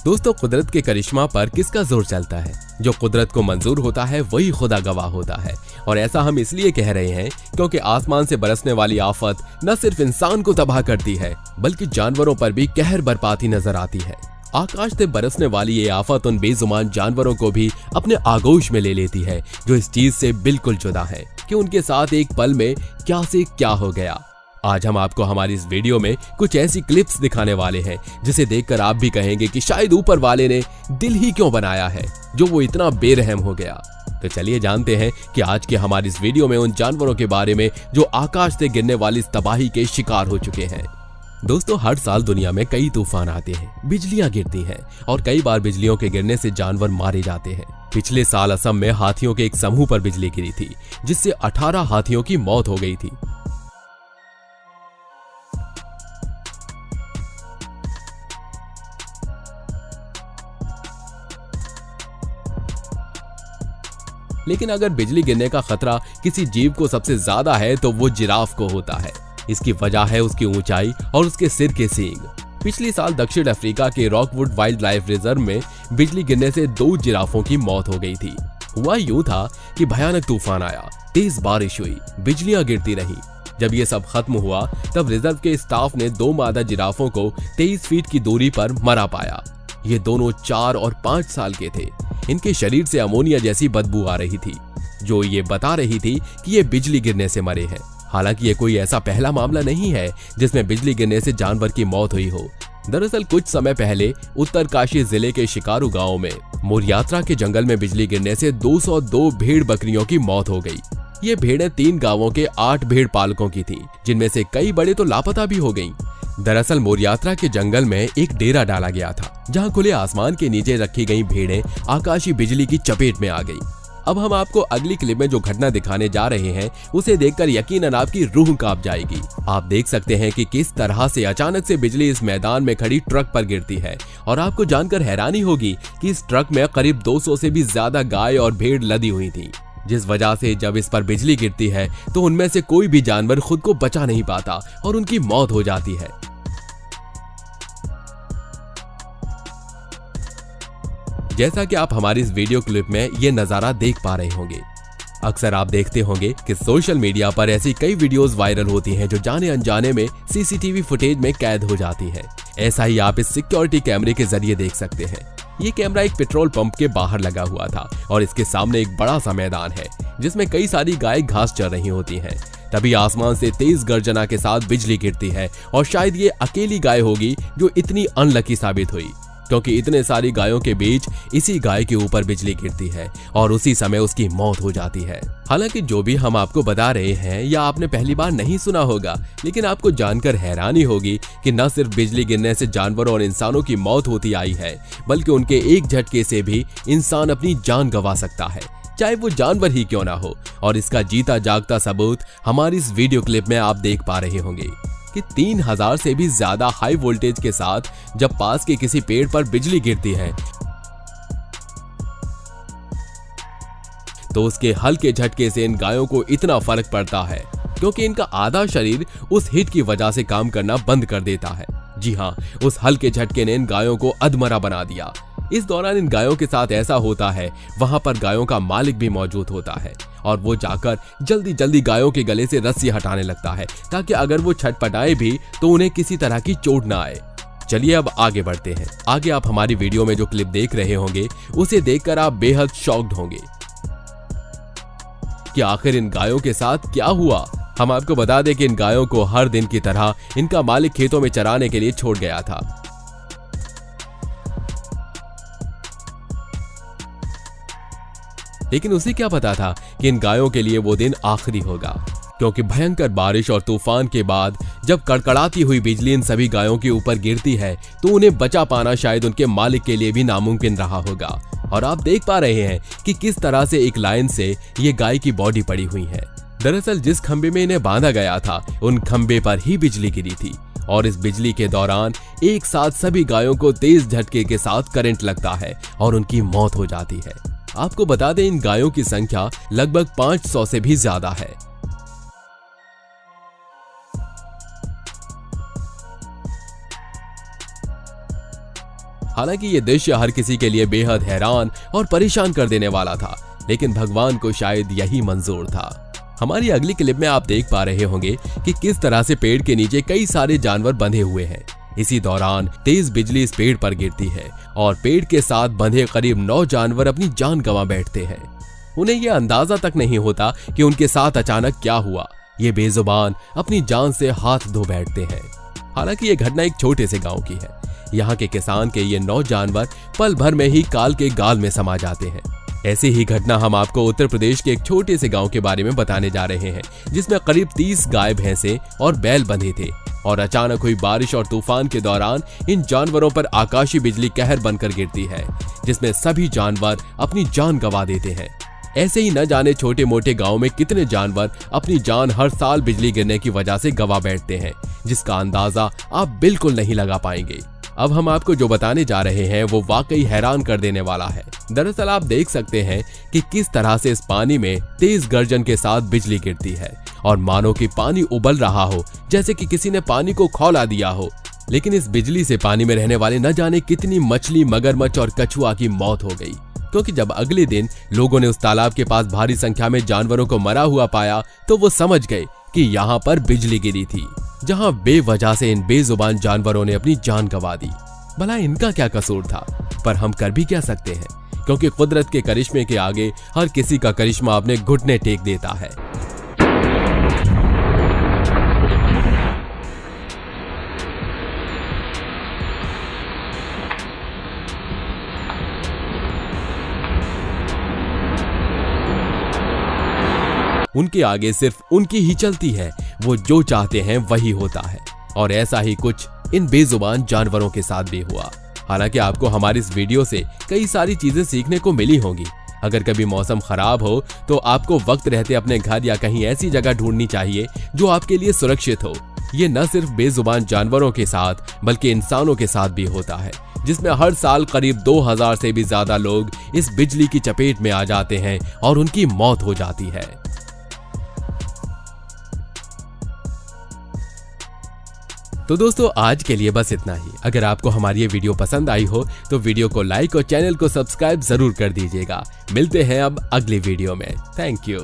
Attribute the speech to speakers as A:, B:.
A: दोस्तों, कुदरत के करिश्मा पर किसका जोर चलता है? जो कुदरत को मंजूर होता है वही खुदा गवाह होता है। और ऐसा हम इसलिए कह रहे हैं क्योंकि आसमान से बरसने वाली आफत न सिर्फ इंसान को तबाह करती है बल्कि जानवरों पर भी कहर बरपाती नजर आती है। आकाश से बरसने वाली ये आफत उन बेजुबान जानवरों को भी अपने आगोश में ले लेती है जो इस चीज से बिल्कुल जुदा है कि उनके साथ एक पल में क्या से क्या हो गया। आज हम आपको हमारी इस वीडियो में कुछ ऐसी क्लिप्स दिखाने वाले हैं जिसे देखकर आप भी कहेंगे कि शायद ऊपर वाले ने दिल ही क्यों बनाया है जो वो इतना बेरहम हो गया। तो चलिए जानते हैं कि आज के हमारी इस वीडियो में उन जानवरों के बारे में जो आकाश से गिरने वाली तबाही के शिकार हो चुके हैं। दोस्तों, हर साल दुनिया में कई तूफान आते हैं, बिजलियां गिरती हैं और कई बार बिजलियों के गिरने से जानवर मारे जाते हैं। पिछले साल असम में हाथियों के एक समूह पर बिजली गिरी थी जिससे 18 हाथियों की मौत हो गई थी। लेकिन अगर बिजली गिरने का खतरा किसी जीव को सबसे ज्यादा है तो वो जिराफ को होता है। इसकी वजह है उसकी ऊंचाई और उसके सिर के सींग। पिछले साल दक्षिण अफ्रीका के रॉकवुड वाइल्ड लाइफ रिजर्व में बिजली गिरने से 2 जिराफों की मौत हो गई थी। हुआ यूं था कि भयानक तूफान आया, तेज बारिश हुई, बिजलियां गिरती रही। जब ये सब खत्म हुआ तब रिजर्व के स्टाफ ने 2 मादा जिराफों को 23 फीट की दूरी पर मरा पाया। ये दोनों 4 और 5 साल के थे। इनके शरीर से अमोनिया जैसी बदबू आ रही थी जो ये बता रही थी कि ये बिजली गिरने से मरे हैं। हालांकि ये कोई ऐसा पहला मामला नहीं है जिसमें बिजली गिरने से जानवर की मौत हुई हो। दरअसल कुछ समय पहले उत्तरकाशी जिले के शिकारु गांव में मोरयात्रा के जंगल में बिजली गिरने से 202 भेड़ बकरियों की मौत हो गई। ये भेड़ें 3 गांवों के 8 भेड़ पालकों की थीं, जिनमें से कई बड़े तो लापता भी हो गईं। दरअसल मोरयात्रा के जंगल में एक डेरा डाला गया था जहां खुले आसमान के नीचे रखी गई भेड़ें आकाशीय बिजली की चपेट में आ गईं। अब हम आपको अगली क्लिप में जो घटना दिखाने जा रहे हैं उसे देखकर यकीनन आपकी रूह कांप जाएगी। आप देख सकते हैं कि किस तरह से अचानक से बिजली इस मैदान में खड़ी ट्रक पर गिरती है और आपको जानकर हैरानी होगी कि इस ट्रक में करीब 200 से भी ज्यादा गाय और भेड़ लदी हुई थी, जिस वजह से जब इस पर बिजली गिरती है तो उनमें से कोई भी जानवर खुद को बचा नहीं पाता और उनकी मौत हो जाती है। जैसा कि आप हमारी इस वीडियो क्लिप में ये नजारा देख पा रहे होंगे। अक्सर आप देखते होंगे कि सोशल मीडिया पर ऐसी कई वीडियोस वायरल होती हैं जो जाने अनजाने में सीसीटीवी फुटेज में कैद हो जाती हैं। ऐसा ही आप इस सिक्योरिटी कैमरे के जरिए देख सकते हैं। ये कैमरा एक पेट्रोल पंप के बाहर लगा हुआ था और इसके सामने एक बड़ा सा मैदान है जिसमें कई सारी गाय घास चर रही होती हैं। तभी आसमान से तेज गर्जना के साथ बिजली गिरती है और शायद ये अकेली गाय होगी जो इतनी अनलकी साबित हुई, क्योंकि इतने सारी गायों के बीच इसी गाय के ऊपर बिजली गिरती है और उसी समय उसकी मौत हो जाती है। हालांकि जो भी हम आपको बता रहे हैं या आपने पहली बार नहीं सुना होगा, लेकिन आपको जानकर हैरानी होगी कि न सिर्फ बिजली गिरने से जानवरों और इंसानों की मौत होती आई है बल्कि उनके एक झटके से भी इंसान अपनी जान गंवा सकता है, चाहे वो जानवर ही क्यों ना हो। और इसका जीता जागता सबूत हमारी इस वीडियो क्लिप में आप देख पा रहे होंगे कि 3000 से भी ज्यादा हाई वोल्टेज के साथ जब पास के किसी पेड़ पर बिजली गिरती है तो उसके हल्के झटके से इन गायों को इतना फर्क पड़ता है क्योंकि इनका आधा शरीर उस हिट की वजह से काम करना बंद कर देता है। जी हाँ, उस हल्के झटके ने इन गायों को अधमरा बना दिया। इस दौरान इन गायों के साथ ऐसा होता है, वहां पर गायों का मालिक भी मौजूद होता है और वो जाकर जल्दी जल्दी गायों के गले से रस्सी हटाने लगता है ताकि अगर वो छटपटाए भी तो उन्हें किसी तरह की चोट ना आए। चलिए अब आगे बढ़ते हैं। आगे आप हमारी वीडियो में जो क्लिप देख रहे होंगे उसे देखकर आप बेहद शॉक्ड होंगे कि आखिर इन गायों के साथ क्या हुआ। हम आपको बता दें कि इन गायों को हर दिन की तरह इनका मालिक खेतों में चराने के लिए छोड़ गया था। लेकिन उसे क्या पता था कि इन गायों के लिए वो दिन आखिरी होगा, क्योंकि भयंकर बारिश और तूफान के बाद जब कड़कड़ाती हुई बिजली इन सभी गायों के ऊपर गिरती है तो उन्हें बचा पाना शायद उनके मालिक के लिए भी नामुमकिन रहा होगा। और आप देख पा रहे हैं कि किस तरह से एक लाइन से ये गाय की बॉडी पड़ी हुई है। दरअसल जिस खंबे में इन्हें बांधा गया था उन खंबे पर ही बिजली गिरी थी और इस बिजली के दौरान एक साथ सभी गायों को तेज झटके के साथ करंट लगता है और उनकी मौत हो जाती है। आपको बता दें इन गायों की संख्या लगभग 500 से भी ज्यादा है। हालांकि ये दृश्य हर किसी के लिए बेहद हैरान और परेशान कर देने वाला था, लेकिन भगवान को शायद यही मंजूर था। हमारी अगली क्लिप में आप देख पा रहे होंगे कि किस तरह से पेड़ के नीचे कई सारे जानवर बंधे हुए हैं। इसी दौरान तेज बिजली इस पेड़ पर गिरती है और पेड़ के साथ बंधे करीब 9 जानवर अपनी जान गंवा बैठते हैं। उन्हें यह अंदाजा तक नहीं होता कि उनके साथ अचानक क्या हुआ। ये बेजुबान अपनी जान से हाथ धो बैठते हैं। हालांकि ये घटना एक छोटे से गांव की है। यहाँ के किसान के ये 9 जानवर पल भर में ही काल के गाल में समा जाते हैं। ऐसी ही घटना हम आपको उत्तर प्रदेश के एक छोटे से गांव के बारे में बताने जा रहे हैं, जिसमें करीब 30 गाय भैंसे और बैल बंधे थे और अचानक हुई बारिश और तूफान के दौरान इन जानवरों पर आकाशीय बिजली कहर बनकर गिरती है, जिसमें सभी जानवर अपनी जान गंवा देते हैं। ऐसे ही न जाने छोटे मोटे गांव में कितने जानवर अपनी जान हर साल बिजली गिरने की वजह से गंवा बैठते हैं, जिसका अंदाजा आप बिल्कुल नहीं लगा पाएंगे। अब हम आपको जो बताने जा रहे हैं वो वाकई हैरान कर देने वाला है। दरअसल आप देख सकते हैं कि किस तरह से इस पानी में तेज गर्जन के साथ बिजली गिरती है और मानो कि पानी उबल रहा हो, जैसे कि किसी ने पानी को खौला दिया हो। लेकिन इस बिजली से पानी में रहने वाले न जाने कितनी मछली, मगरमच्छ और कछुआ की मौत हो गई, क्योंकि जब अगले दिन लोगों ने उस तालाब के पास भारी संख्या में जानवरों को मरा हुआ पाया तो वो समझ गए कि यहाँ पर बिजली गिरी थी, जहाँ बेवजह से इन बेजुबान जानवरों ने अपनी जान गंवा दी। भला इनका क्या कसूर था? पर हम कर भी क्या सकते हैं, क्योंकि कुदरत के करिश्मे के आगे हर किसी का करिश्मा अपने घुटने टेक देता है। उनके आगे सिर्फ उनकी ही चलती है, वो जो चाहते हैं वही होता है। और ऐसा ही कुछ इन बेजुबान जानवरों के साथ भी हुआ। हालांकि आपको हमारी इस वीडियो से कई सारी चीजें सीखने को मिली होंगी। अगर कभी मौसम खराब हो तो आपको वक्त रहते अपने घर या कहीं ऐसी जगह ढूंढनी चाहिए जो आपके लिए सुरक्षित हो। ये न सिर्फ बेजुबान जानवरों के साथ बल्कि इंसानों के साथ भी होता है, जिसमें हर साल करीब 2000 से भी ज्यादा लोग इस बिजली की चपेट में आ जाते हैं और उनकी मौत हो जाती है। तो दोस्तों आज के लिए बस इतना ही। अगर आपको हमारी ये वीडियो पसंद आई हो तो वीडियो को लाइक और चैनल को सब्सक्राइब जरूर कर दीजिएगा। मिलते हैं अब अगली वीडियो में। Thank you.